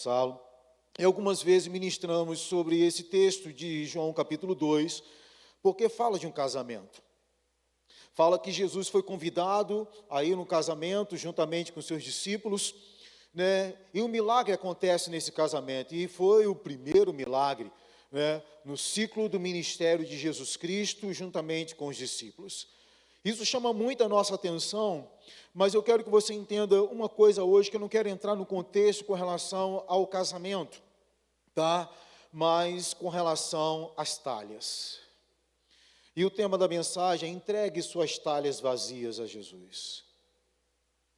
Salo. E algumas vezes ministramos sobre esse texto de João capítulo 2, porque fala de um casamento. Fala que Jesus foi convidado a ir no casamento juntamente com seus discípulos, né? E um milagre acontece nesse casamento, e foi o primeiro milagre, né, no ciclo do ministério de Jesus Cristo, juntamente com os discípulos. Isso chama muito a nossa atenção, mas eu quero que você entenda uma coisa hoje, que eu não quero entrar no contexto com relação ao casamento, tá? Mas com relação às talhas. E o tema da mensagem é: entregue suas talhas vazias a Jesus.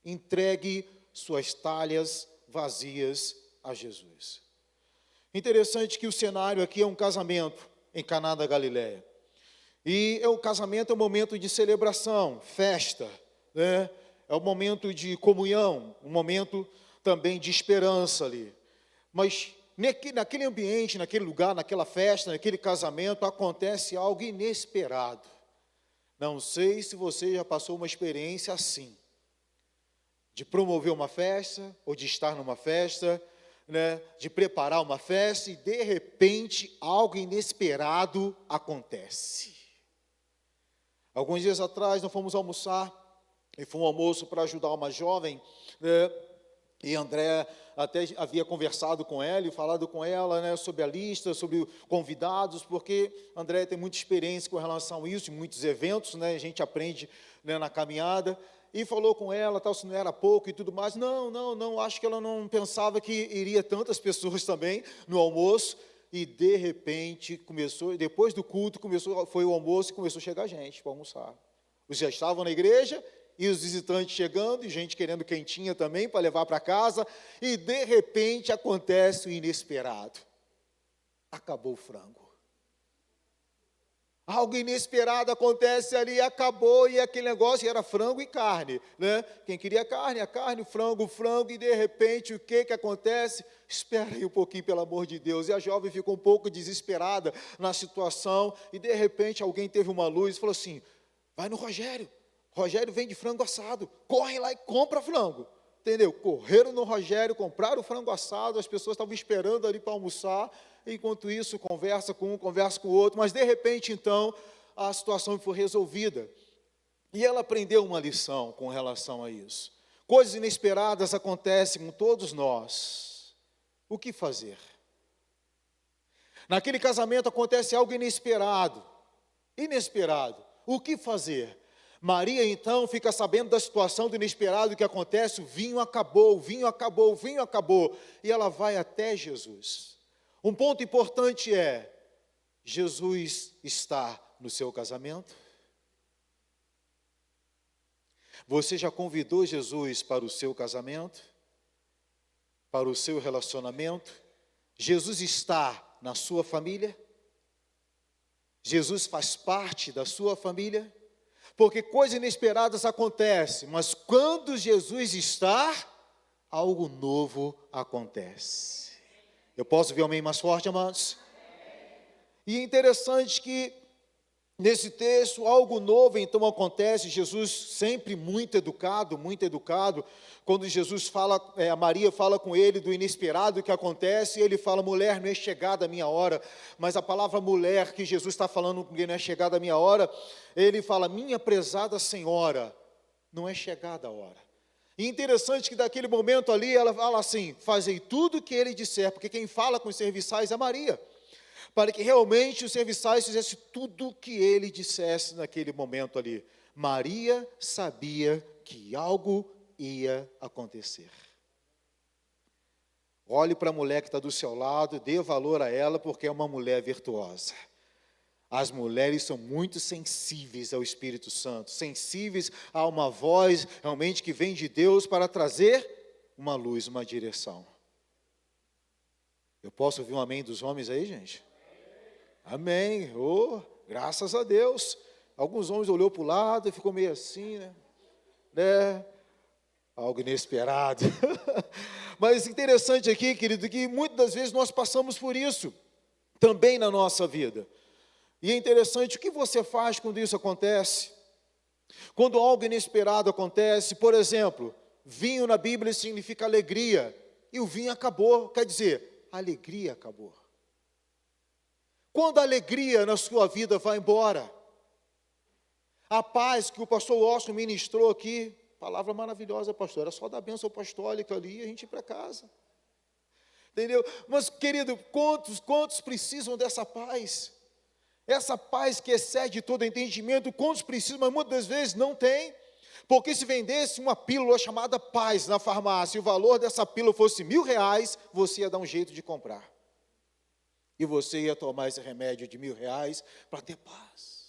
Entregue suas talhas vazias a Jesus. Interessante que o cenário aqui é um casamento em Caná da Galileia. E o casamento é um momento de celebração, festa, né? É um momento de comunhão, um momento também de esperança ali. Mas naquele ambiente, naquele lugar, naquela festa, naquele casamento, acontece algo inesperado. Não sei se você já passou uma experiência assim, de promover uma festa, ou de estar numa festa, né, de preparar uma festa, e de repente algo inesperado acontece. Alguns dias atrás nós fomos almoçar, e foi um almoço para ajudar uma jovem, né, e André até havia conversado com ela e falado com ela, né, sobre a lista, sobre convidados, porque André tem muita experiência com relação a isso, em muitos eventos, né, a gente aprende, né, na caminhada, e falou com ela, tal, se não era pouco e tudo mais. Não, acho que ela não pensava que iria tantas pessoas também no almoço, e de repente começou, depois do culto, foi o almoço e começou a chegar gente para almoçar. Os já estavam na igreja, e os visitantes chegando, e gente querendo quentinha também para levar para casa, e de repente acontece o inesperado. Acabou o frango. Algo inesperado acontece ali, acabou, e aquele negócio era frango e carne, né? Quem queria carne, a carne, o frango, e de repente o que acontece? Espera aí um pouquinho, pelo amor de Deus. E a jovem ficou um pouco desesperada na situação, e de repente alguém teve uma luz e falou assim: vai no Rogério vende frango assado, corre lá e compra frango, entendeu? Correram no Rogério, compraram o frango assado, as pessoas estavam esperando ali para almoçar, enquanto isso, conversa com um, conversa com o outro, mas de repente, então, a situação foi resolvida, e ela aprendeu uma lição com relação a isso. Coisas inesperadas acontecem com todos nós. O que fazer? Naquele casamento acontece algo inesperado, o que fazer? Maria, então, fica sabendo da situação do inesperado que acontece, o vinho acabou, e ela vai até Jesus. Um ponto importante é: Jesus está no seu casamento? Você já convidou Jesus para o seu casamento? Para o seu relacionamento? Jesus está na sua família? Jesus faz parte da sua família? Porque coisas inesperadas acontecem, mas quando Jesus está, algo novo acontece. Eu posso ver um amém mais forte, amados? E é interessante que, nesse texto, algo novo então acontece. Jesus sempre muito educado, quando Jesus fala, a Maria fala com ele do inesperado que acontece, ele fala: mulher, não é chegada a minha hora. Mas a palavra mulher que Jesus está falando, que não é chegada a minha hora, ele fala: minha prezada senhora, não é chegada a hora. E interessante que daquele momento ali, ela fala assim: fazei tudo o que ele disser, porque quem fala com os serviçais é Maria, para que realmente os serviçais fizessem tudo o que ele dissesse naquele momento ali. Maria sabia que algo ia acontecer. Olhe para a mulher que está do seu lado, dê valor a ela, porque é uma mulher virtuosa. As mulheres são muito sensíveis ao Espírito Santo, sensíveis a uma voz realmente que vem de Deus para trazer uma luz, uma direção. Eu posso ouvir um amém dos homens aí, gente? Amém. Oh, graças a Deus. Alguns homens olhou para o lado e ficou meio assim, né? Algo inesperado. Mas interessante aqui, querido, que muitas das vezes nós passamos por isso também na nossa vida. E é interessante, o que você faz quando isso acontece? Quando algo inesperado acontece, por exemplo, vinho na Bíblia significa alegria, e o vinho acabou. Quer dizer, a alegria acabou. Quando a alegria na sua vida vai embora, a paz que o pastor Washington ministrou aqui, palavra maravilhosa, pastor, era só dar bênção apostólica ali e a gente ir para casa. Entendeu? Mas, querido, quantos precisam dessa paz? Essa paz que excede todo entendimento, quantos precisam, mas muitas das vezes não tem. Porque se vendesse uma pílula chamada paz na farmácia, e o valor dessa pílula fosse R$1.000, você ia dar um jeito de comprar. E você ia tomar esse remédio de R$1.000 para ter paz.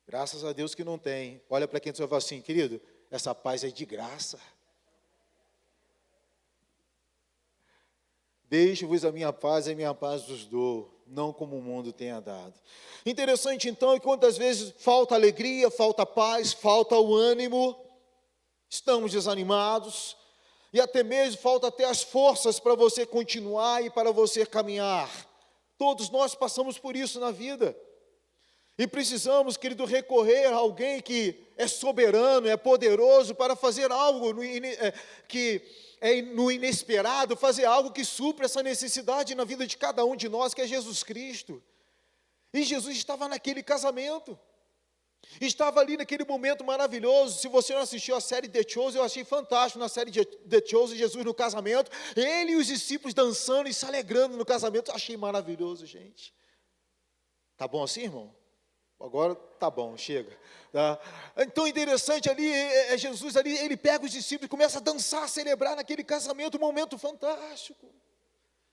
Graças a Deus que não tem. Olha para quem você vai falar assim, querido, essa paz é de graça. Deixo-vos a minha paz vos dou, não como o mundo tenha dado. Interessante então, que quantas vezes falta alegria, falta paz, falta o ânimo, estamos desanimados, e até mesmo falta até as forças para você continuar e para você caminhar. Todos nós passamos por isso na vida. E precisamos, querido, recorrer a alguém que é soberano, é poderoso para fazer algo que é no inesperado, fazer algo que supra essa necessidade na vida de cada um de nós, que é Jesus Cristo. E Jesus estava naquele casamento, estava ali naquele momento maravilhoso. Se você não assistiu a série The Chosen, eu achei fantástico na série The Chosen, Jesus no casamento, ele e os discípulos dançando e se alegrando no casamento, eu achei maravilhoso, gente. Tá bom assim, irmão? Agora tá bom, chega. Tá? Então interessante ali, Jesus ali, ele pega os discípulos e começa a dançar, a celebrar naquele casamento, um momento fantástico.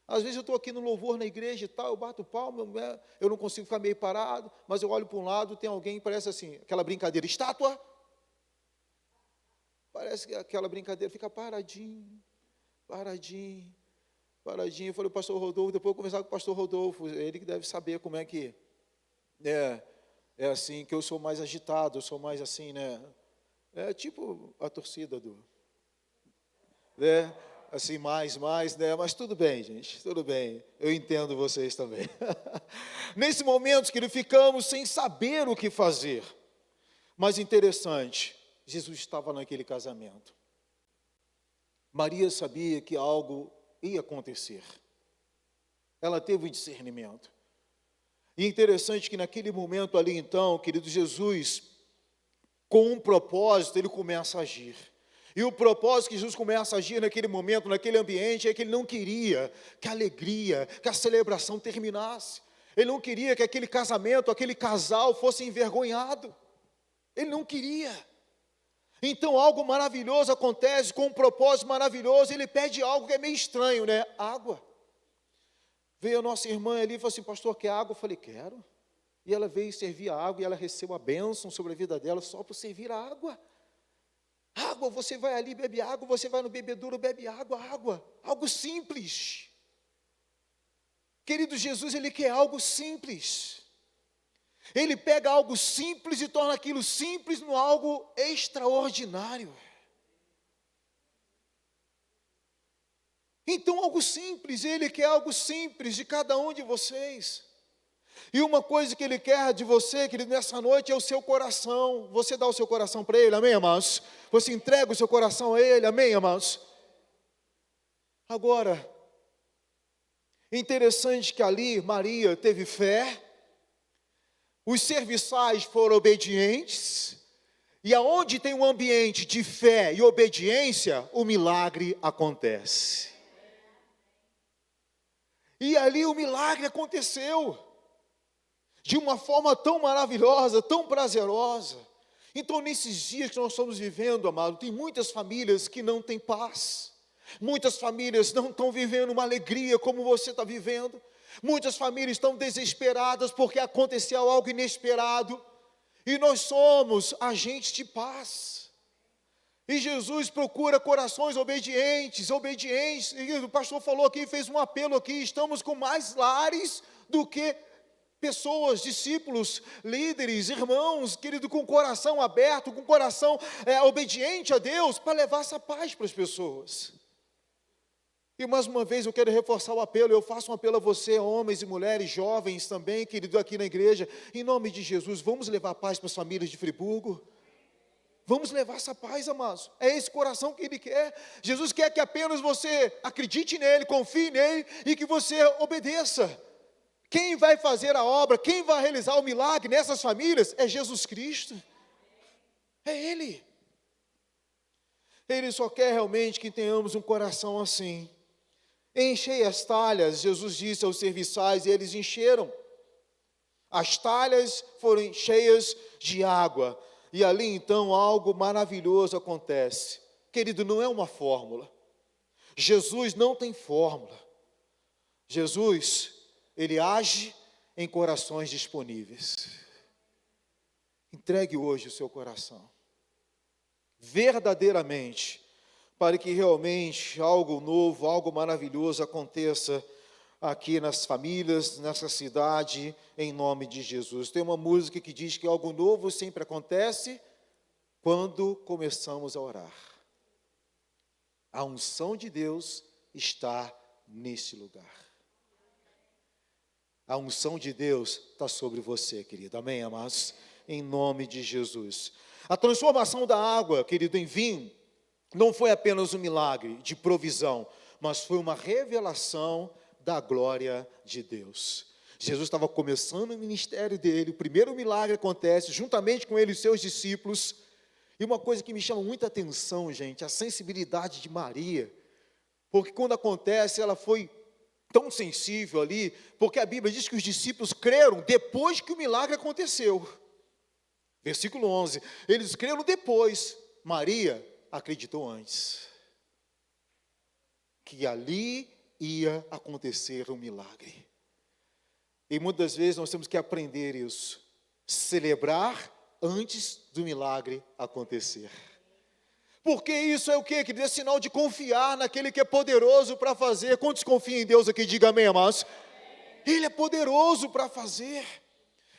Às vezes eu estou aqui no louvor na igreja e tal, eu bato palma, eu não consigo ficar meio parado, mas eu olho para um lado, tem alguém, parece assim, aquela brincadeira, estátua. Parece que aquela brincadeira fica paradinho. Eu falei, pastor Rodolfo, depois eu conversar com o pastor Rodolfo, ele que deve saber como é que é assim, que eu sou mais agitado, eu sou mais assim, né? É tipo a torcida né? Assim, mais, né? Mas tudo bem, gente, tudo bem. Eu entendo vocês também. Nesse momento, que ficamos sem saber o que fazer. Mas interessante, Jesus estava naquele casamento. Maria sabia que algo ia acontecer. Ela teve um discernimento. E interessante que naquele momento ali então, querido, Jesus, com um propósito, ele começa a agir. E o propósito que Jesus começa a agir naquele momento, naquele ambiente, é que ele não queria que a alegria, que a celebração terminasse. Ele não queria que aquele casamento, aquele casal fosse envergonhado. Ele não queria. Então algo maravilhoso acontece, com um propósito maravilhoso, ele pede algo que é meio estranho, né? Água. Veio a nossa irmã ali e falou assim, pastor, quer água? Eu falei, quero. E ela veio servir a água e ela recebeu a bênção sobre a vida dela só por servir a água. Água, você vai ali, bebe água, você vai no bebedouro, bebe água. Algo simples. Querido, Jesus, ele quer algo simples. Ele pega algo simples e torna aquilo simples no algo extraordinário. Então, algo simples, ele quer algo simples de cada um de vocês. E uma coisa que ele quer de você, querido, nessa noite é o seu coração. Você dá o seu coração para ele, amém, irmãos? Você entrega o seu coração a ele, amém, irmãos? Agora, interessante que ali Maria teve fé, os serviçais foram obedientes, e aonde tem um ambiente de fé e obediência, o milagre acontece. E ali o milagre aconteceu, de uma forma tão maravilhosa, tão prazerosa. Então, nesses dias que nós estamos vivendo, amado, tem muitas famílias que não têm paz. Muitas famílias não estão vivendo uma alegria como você está vivendo. Muitas famílias estão desesperadas porque aconteceu algo inesperado. E nós somos agentes de paz. E Jesus procura corações obedientes. E o pastor falou aqui, fez um apelo aqui, estamos com mais lares do que pessoas, discípulos, líderes, irmãos, querido, com o coração aberto, com o coração obediente a Deus, para levar essa paz para as pessoas. E mais uma vez eu quero reforçar o apelo, eu faço um apelo a você, homens e mulheres, jovens também, querido, aqui na igreja, em nome de Jesus, vamos levar paz para as famílias de Friburgo? Vamos levar essa paz, amados. É esse coração que Ele quer. Jesus quer que apenas você acredite nele, confie nele e que você obedeça. Quem vai fazer a obra, quem vai realizar o milagre nessas famílias é Jesus Cristo. É Ele. Ele só quer realmente que tenhamos um coração assim. Enchei as talhas, Jesus disse aos serviçais, e eles encheram. As talhas foram cheias de água. E ali então algo maravilhoso acontece. Querido, não é uma fórmula. Jesus não tem fórmula. Jesus, Ele age em corações disponíveis. Entregue hoje o seu coração. Verdadeiramente, para que realmente algo novo, algo maravilhoso aconteça aqui nas famílias, nessa cidade, em nome de Jesus. Tem uma música que diz que algo novo sempre acontece quando começamos a orar. A unção de Deus está nesse lugar. A unção de Deus está sobre você, querido. Amém, amados? Em nome de Jesus. A transformação da água, querido, em vinho, não foi apenas um milagre de provisão, mas foi uma revelação da glória de Deus. Jesus estava começando o ministério dele, o primeiro milagre acontece, juntamente com ele e seus discípulos, e uma coisa que me chama muita atenção, gente, a sensibilidade de Maria, porque quando acontece, ela foi tão sensível ali, porque a Bíblia diz que os discípulos creram depois que o milagre aconteceu. Versículo 11, eles creram depois, Maria acreditou antes, que ali ia acontecer um milagre. E muitas vezes nós temos que aprender isso, celebrar antes do milagre acontecer. Porque isso é o quê? Que é sinal de confiar naquele que é poderoso para fazer. Quantos confiam em Deus aqui? Diga amém, amados. Ele é poderoso para fazer.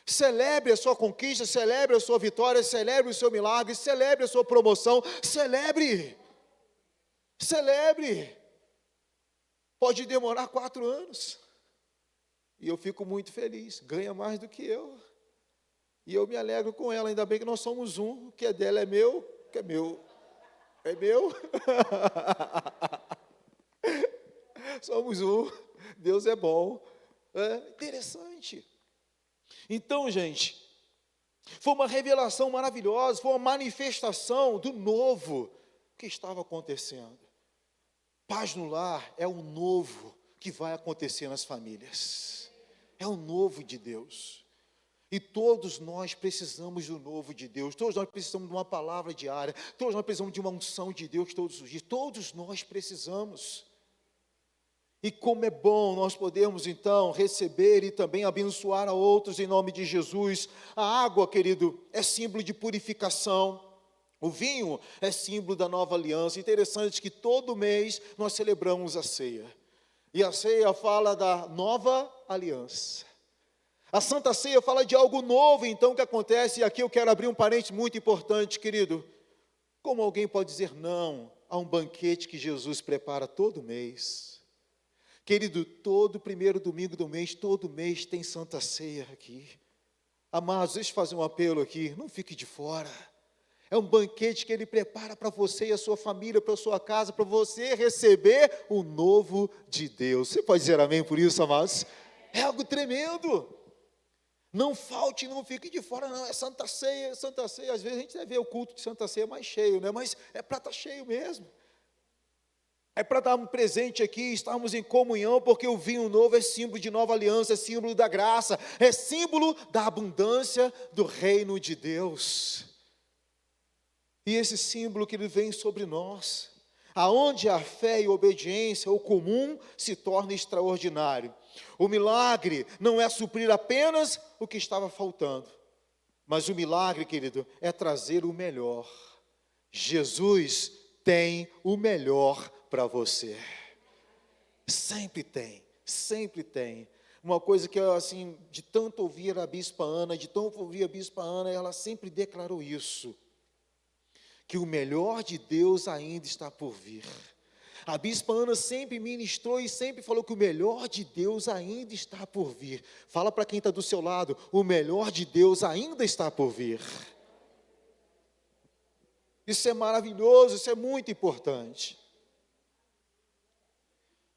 Celebre a sua conquista, celebre a sua vitória, celebre o seu milagre, celebre a sua promoção, celebre. Pode demorar 4 anos. E eu fico muito feliz, ganha mais do que eu. E eu me alegro com ela, ainda bem que nós somos um, o que é dela é meu, o que é meu é meu. Somos um, Deus é bom. É interessante. Então, gente, foi uma revelação maravilhosa, foi uma manifestação do novo que estava acontecendo. Paz no lar é o novo que vai acontecer nas famílias. É o novo de Deus. E todos nós precisamos do novo de Deus. Todos nós precisamos de uma palavra diária. Todos nós precisamos de uma unção de Deus todos os dias. Todos nós precisamos. E como é bom nós podermos então receber e também abençoar a outros em nome de Jesus. A água, querido, é símbolo de purificação. O vinho é símbolo da nova aliança. Interessante que todo mês nós celebramos a ceia. E a ceia fala da nova aliança. A Santa Ceia fala de algo novo, então, que acontece. E aqui eu quero abrir um parênteses muito importante, querido. Como alguém pode dizer não a um banquete que Jesus prepara todo mês? Querido, todo primeiro domingo do mês, todo mês tem Santa Ceia aqui. Amados, deixa eu fazer um apelo aqui, não fique de fora. É um banquete que Ele prepara para você e a sua família, para a sua casa, para você receber o novo de Deus. Você pode dizer amém por isso, amados? É algo tremendo. Não falte, não fique de fora, não. É Santa Ceia, Santa Ceia. Às vezes a gente deve ver o culto de Santa Ceia mais cheio, né? Mas é para estar cheio mesmo. É para darmos presente aqui, estarmos em comunhão, porque o vinho novo é símbolo de nova aliança, é símbolo da graça, é símbolo da abundância do reino de Deus. E esse símbolo que ele vem sobre nós, aonde a fé e a obediência, o comum, se torna extraordinário. O milagre não é suprir apenas o que estava faltando, mas o milagre, querido, é trazer o melhor. Jesus tem o melhor para você. Sempre tem, sempre tem. Uma coisa que eu, assim, de tanto ouvir a Bispa Ana, ela sempre declarou isso, que o melhor de Deus ainda está por vir. A Bispa Ana sempre ministrou e sempre falou que o melhor de Deus ainda está por vir. Fala para quem está do seu lado, o melhor de Deus ainda está por vir. Isso é maravilhoso, isso é muito importante.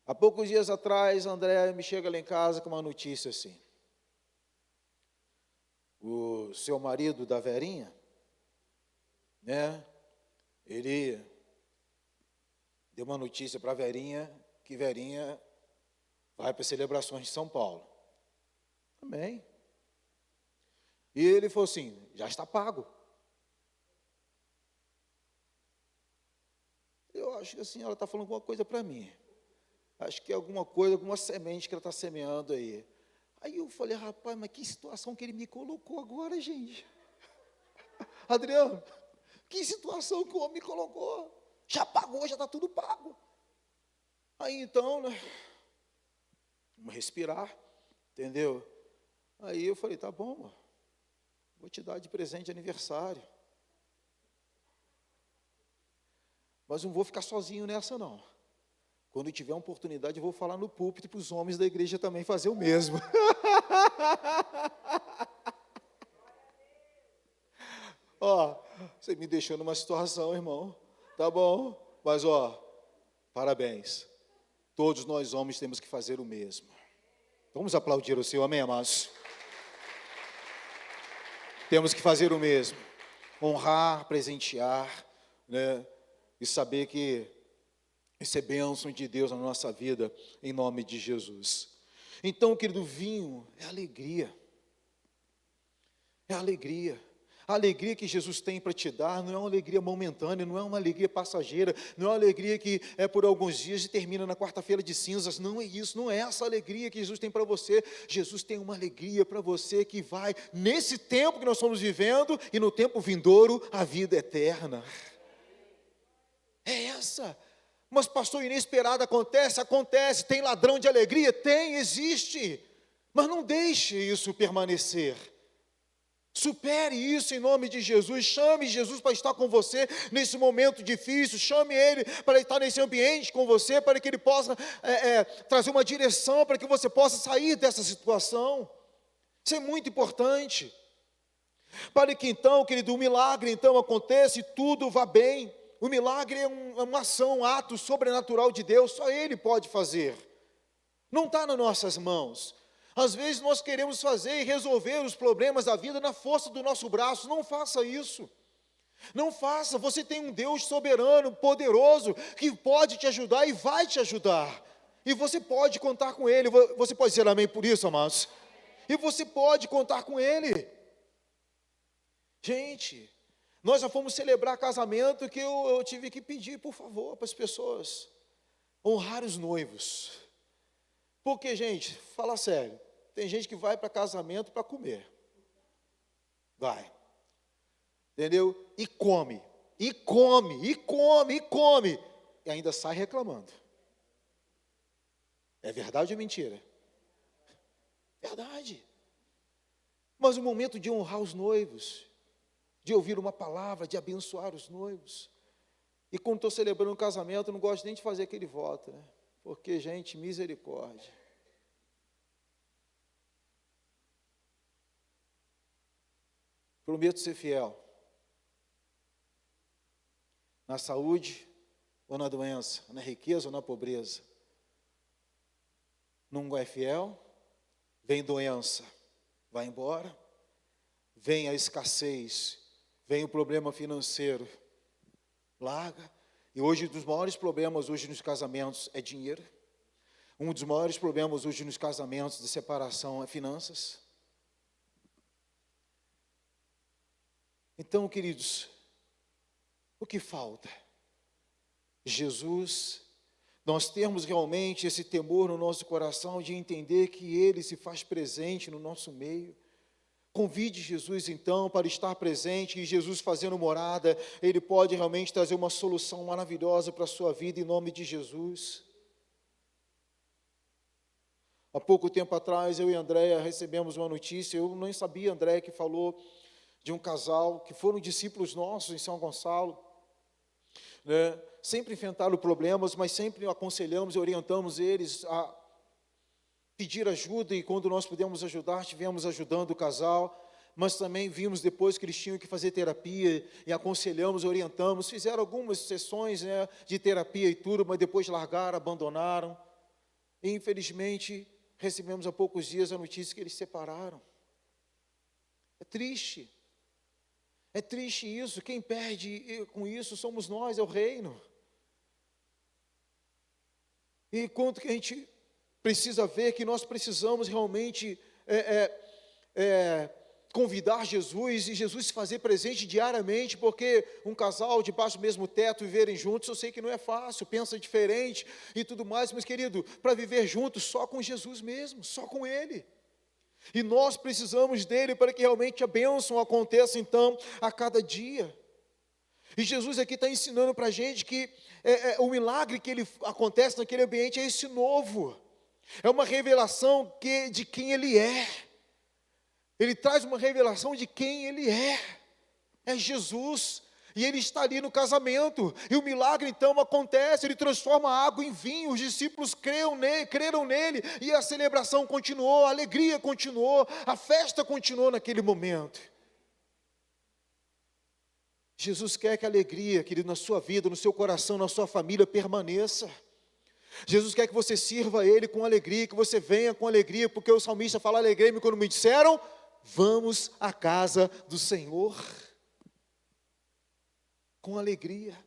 Há poucos dias atrás, André me chega lá em casa com uma notícia assim. O seu marido da Verinha, né? Ele deu uma notícia para a Verinha, que Verinha vai para as celebrações de São Paulo. Amém. E ele falou assim, já está pago. Eu acho que assim, ela está falando alguma coisa para mim. Acho que é alguma coisa, alguma semente que ela está semeando aí. Aí eu falei, rapaz, mas que situação que ele me colocou agora, gente. Adriano, que situação que o homem me colocou. Já pagou, já está tudo pago. Aí então, né, vamos respirar, entendeu? Aí eu falei, tá bom, mano, vou te dar de presente de aniversário. Mas não vou ficar sozinho nessa, não. Quando eu tiver uma oportunidade, eu vou falar no púlpito para os homens da igreja também fazer o mesmo. Ó, você me deixou numa situação, irmão. Tá bom, mas ó, parabéns. Todos nós homens temos que fazer o mesmo. Vamos aplaudir o Senhor, amém, amados? Temos que fazer o mesmo. Honrar, presentear, né? E saber que isso é bênção de Deus na nossa vida, em nome de Jesus. Então, querido, vinho é alegria. É alegria. A alegria que Jesus tem para te dar não é uma alegria momentânea, não é uma alegria passageira, não é uma alegria que é por alguns dias e termina na quarta-feira de cinzas. Não é isso, não é essa alegria que Jesus tem para você. Jesus tem uma alegria para você que vai, nesse tempo que nós estamos vivendo, e no tempo vindouro, a vida eterna. É essa. Mas pastor, inesperado acontece, tem ladrão de alegria? Tem, existe. Mas não deixe isso permanecer. Supere isso em nome de Jesus, chame Jesus para estar com você nesse momento difícil, chame Ele para estar nesse ambiente com você, para que Ele possa trazer uma direção, para que você possa sair dessa situação. Isso é muito importante. Para que então, querido, o milagre então aconteça e tudo vá bem. O milagre é uma ação, um ato sobrenatural de Deus, só Ele pode fazer. Não está nas nossas mãos. Às vezes nós queremos fazer e resolver os problemas da vida na força do nosso braço. Não faça isso. Não faça. Você tem um Deus soberano, poderoso, que pode te ajudar e vai te ajudar. E você pode contar com Ele. Você pode dizer amém por isso, amados? E você pode contar com Ele. Gente, nós já fomos celebrar casamento que eu tive que pedir, por favor, para as pessoas honrar os noivos. Porque, gente, fala sério, tem gente que vai para casamento para comer. Vai. Entendeu? E come. E come, e come, e come. E ainda sai reclamando. É verdade ou mentira? Verdade. Mas o momento de honrar os noivos, de ouvir uma palavra, de abençoar os noivos. E quando estou celebrando um casamento, eu não gosto nem de fazer aquele voto, né? Porque, gente, misericórdia. Prometo ser fiel. Na saúde ou na doença, na riqueza ou na pobreza. Não é fiel, vem doença, vai embora. Vem a escassez, vem o problema financeiro, larga. E hoje, um dos maiores problemas hoje nos casamentos é dinheiro. Um dos maiores problemas hoje nos casamentos de separação é finanças. Então, queridos, o que falta? Jesus, nós temos realmente esse temor no nosso coração de entender que Ele se faz presente no nosso meio. Convide Jesus então para estar presente, e Jesus fazendo morada, Ele pode realmente trazer uma solução maravilhosa para a sua vida em nome de Jesus. Há pouco tempo atrás, eu e a Andréia recebemos uma notícia, eu não sabia, Andréia, que falou de um casal que foram discípulos nossos em São Gonçalo, né? Sempre enfrentaram problemas, mas sempre aconselhamos e orientamos eles a pedir ajuda, e quando nós pudemos ajudar, estivemos ajudando o casal. mas também vimos depois que eles tinham que fazer terapia, e aconselhamos, orientamos, fizeram algumas sessões, né, de terapia e tudo, mas depois largaram, abandonaram, e infelizmente recebemos há poucos dias a notícia que eles se separaram. É triste isso, quem perde com isso somos nós, é o reino. E quanto que a gente precisa ver que nós precisamos realmente convidar Jesus e Jesus se fazer presente diariamente, porque um casal debaixo do mesmo teto viverem juntos, eu sei que não é fácil, pensa diferente e tudo mais, mas querido, para viver juntos só com Jesus mesmo, só com Ele. E nós precisamos dele para que realmente a bênção aconteça então a cada dia. E Jesus aqui está ensinando para a gente que o milagre que ele acontece naquele ambiente é esse novo. É uma revelação de quem Ele é. Ele traz uma revelação de quem Ele é. É Jesus. E Ele está ali no casamento. E o milagre então acontece. Ele transforma a água em vinho. Os discípulos creram nele. E a celebração continuou. A alegria continuou. A festa continuou naquele momento. Jesus quer que a alegria, querido, na sua vida, no seu coração, na sua família permaneça. Jesus quer que você sirva a Ele com alegria, que você venha com alegria, porque o salmista fala: alegrei-me quando me disseram, vamos à casa do Senhor. Com alegria.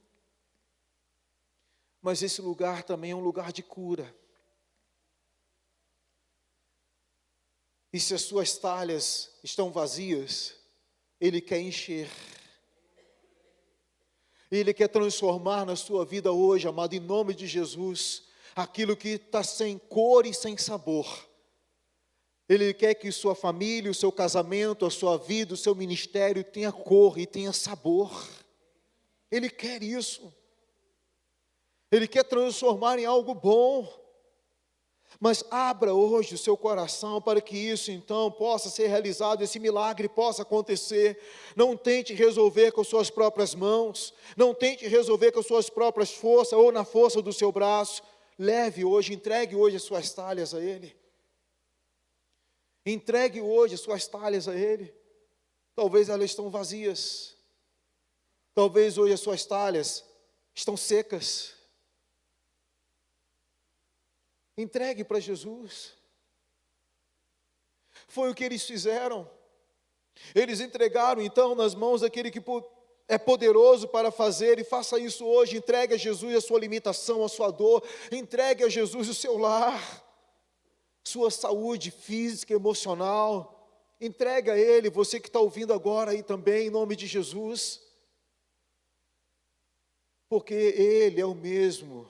Mas esse lugar também é um lugar de cura. E se as suas talhas estão vazias, Ele quer encher. Ele quer transformar na sua vida hoje, amado, em nome de Jesus, aquilo que está sem cor e sem sabor. Ele quer que sua família, o seu casamento, a sua vida, o seu ministério tenha cor e tenha sabor. Ele quer isso. Ele quer transformar em algo bom. Mas abra hoje o seu coração para que isso então possa ser realizado, esse milagre possa acontecer. Não tente resolver com suas próprias mãos, não tente resolver com suas próprias forças ou na força do seu braço. Leve hoje, entregue hoje as suas talhas a Ele. Entregue hoje as suas talhas a Ele. Talvez elas estão vazias. Talvez hoje as suas talhas estão secas. Entregue para Jesus. Foi o que eles fizeram. Eles entregaram então nas mãos daquele que é poderoso para fazer, e faça isso hoje. Entregue a Jesus a sua limitação, a sua dor. Entregue a Jesus o seu lar, sua saúde física e emocional. Entregue a Ele, você que está ouvindo agora aí também, em nome de Jesus. Porque Ele é o mesmo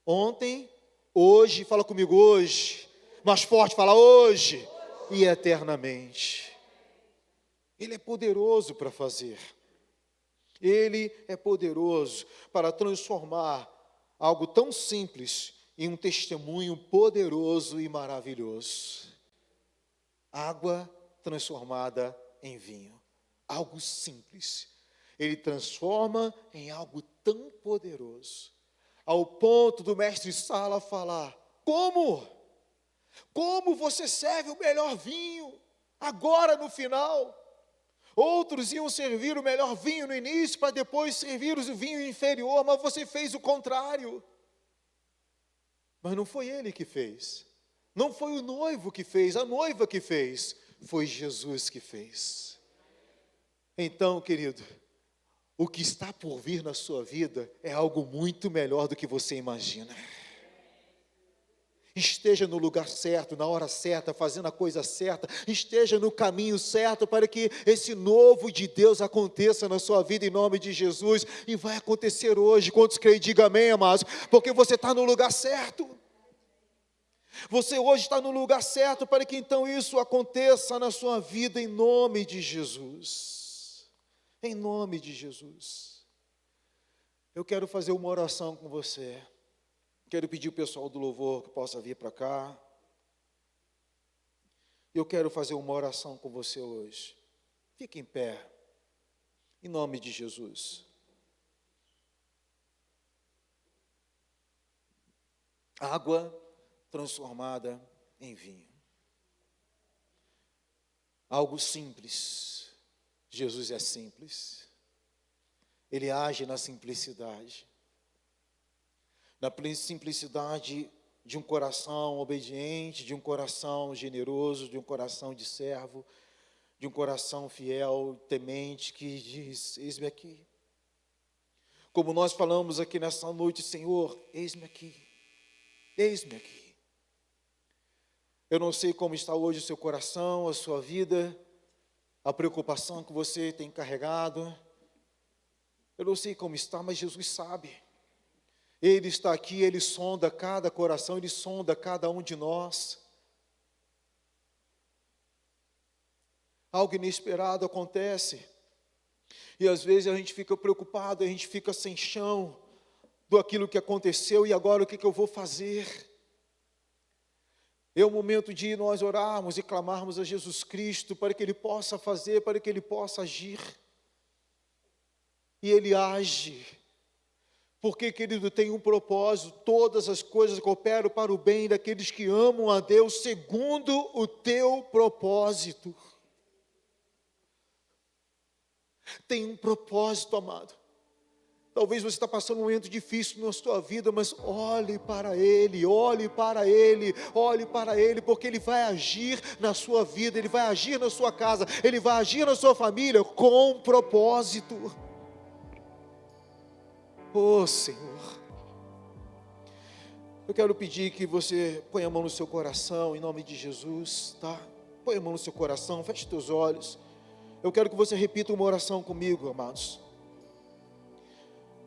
ontem, hoje, fala comigo hoje, mais forte, fala hoje e eternamente. Ele é poderoso para fazer. Ele é poderoso para transformar algo tão simples em um testemunho poderoso e maravilhoso. Água transformada em vinho. Algo simples. Ele transforma em algo tão poderoso. Ao ponto do mestre Sala falar: como? Como você serve o melhor vinho agora no final? Outros iam servir o melhor vinho no início para depois servir o vinho inferior, mas você fez o contrário. Mas não foi ele que fez. Não foi o noivo que fez, a noiva que fez. Foi Jesus que fez. Então, querido, o que está por vir na sua vida é algo muito melhor do que você imagina. Esteja no lugar certo, na hora certa, fazendo a coisa certa. Esteja no caminho certo para que esse novo de Deus aconteça na sua vida em nome de Jesus. E vai acontecer hoje. Quantos creem, diga amém, amados. Porque você está no lugar certo. Você hoje está no lugar certo para que então isso aconteça na sua vida em nome de Jesus. Em nome de Jesus. Eu quero fazer uma oração com você. Quero pedir o pessoal do louvor que possa vir para cá. Eu quero fazer uma oração com você hoje. Fique em pé. Em nome de Jesus. Água transformada em vinho. Algo simples. Jesus é simples. Ele age na simplicidade. Na simplicidade de um coração obediente, de um coração generoso, de um coração de servo, de um coração fiel, temente, que diz: eis-me aqui. Como nós falamos aqui nessa noite: Senhor, eis-me aqui. Eis-me aqui. Eu não sei como está hoje o seu coração, a sua vida, a preocupação que você tem carregado. Eu não sei como está, mas Jesus sabe. Ele está aqui, Ele sonda cada coração, Ele sonda cada um de nós. Algo inesperado acontece. E às vezes a gente fica preocupado, a gente fica sem chão do aquilo que aconteceu, e agora o que eu vou fazer? É o momento de nós orarmos e clamarmos a Jesus Cristo para que Ele possa fazer, para que Ele possa agir. E Ele age. Porque, querido, tem um propósito: todas as coisas cooperam para o bem daqueles que amam a Deus segundo o teu propósito. Tem um propósito, amado. Talvez você está passando um momento difícil na sua vida, mas olhe para Ele, olhe para Ele, olhe para Ele, porque Ele vai agir na sua vida, Ele vai agir na sua casa, Ele vai agir na sua família com propósito. Oh, Senhor, eu quero pedir que você ponha a mão no seu coração, em nome de Jesus, tá? Põe a mão no seu coração, feche teus olhos. Eu quero que você repita uma oração comigo, amados.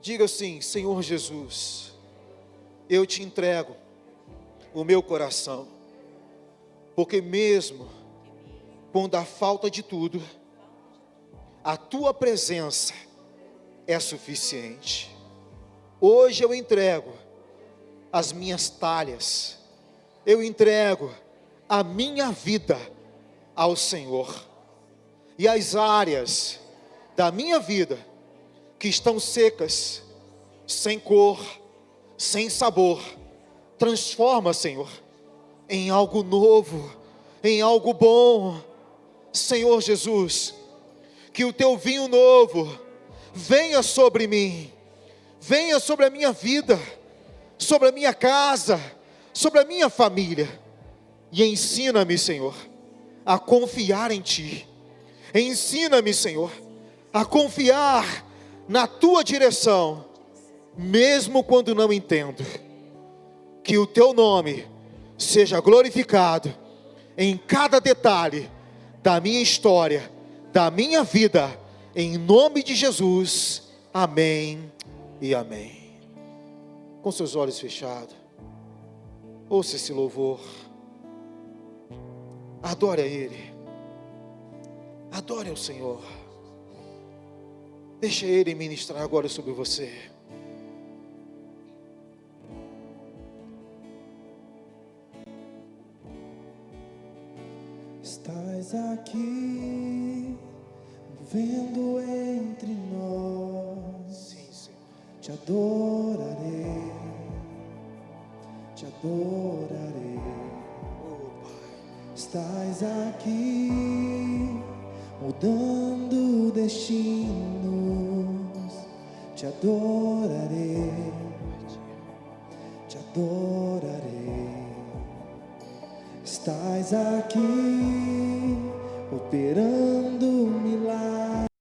Diga assim: Senhor Jesus, eu te entrego o meu coração, porque mesmo quando há falta de tudo, a tua presença é suficiente. Hoje eu entrego as minhas talhas, eu entrego a minha vida ao Senhor, e as áreas da minha vida que estão secas, sem cor, sem sabor, transforma, Senhor, em algo novo, em algo bom. Senhor Jesus, que o teu vinho novo venha sobre mim, venha sobre a minha vida, sobre a minha casa, sobre a minha família, e ensina-me, Senhor, a confiar em Ti. Ensina-me, Senhor, a confiar na tua direção, mesmo quando não entendo. Que o teu nome seja glorificado em cada detalhe da minha história, da minha vida, em nome de Jesus. Amém e amém. Com seus olhos fechados, ouça esse louvor, adore a Ele, adore ao Senhor. Deixa Ele ministrar agora sobre você. Estás aqui, movendo entre nós. Sim, Senhor. Te adorarei, te adorarei. Oh, Pai. Estás aqui, mudando destinos. Te adorarei, te adorarei. Estás aqui, operando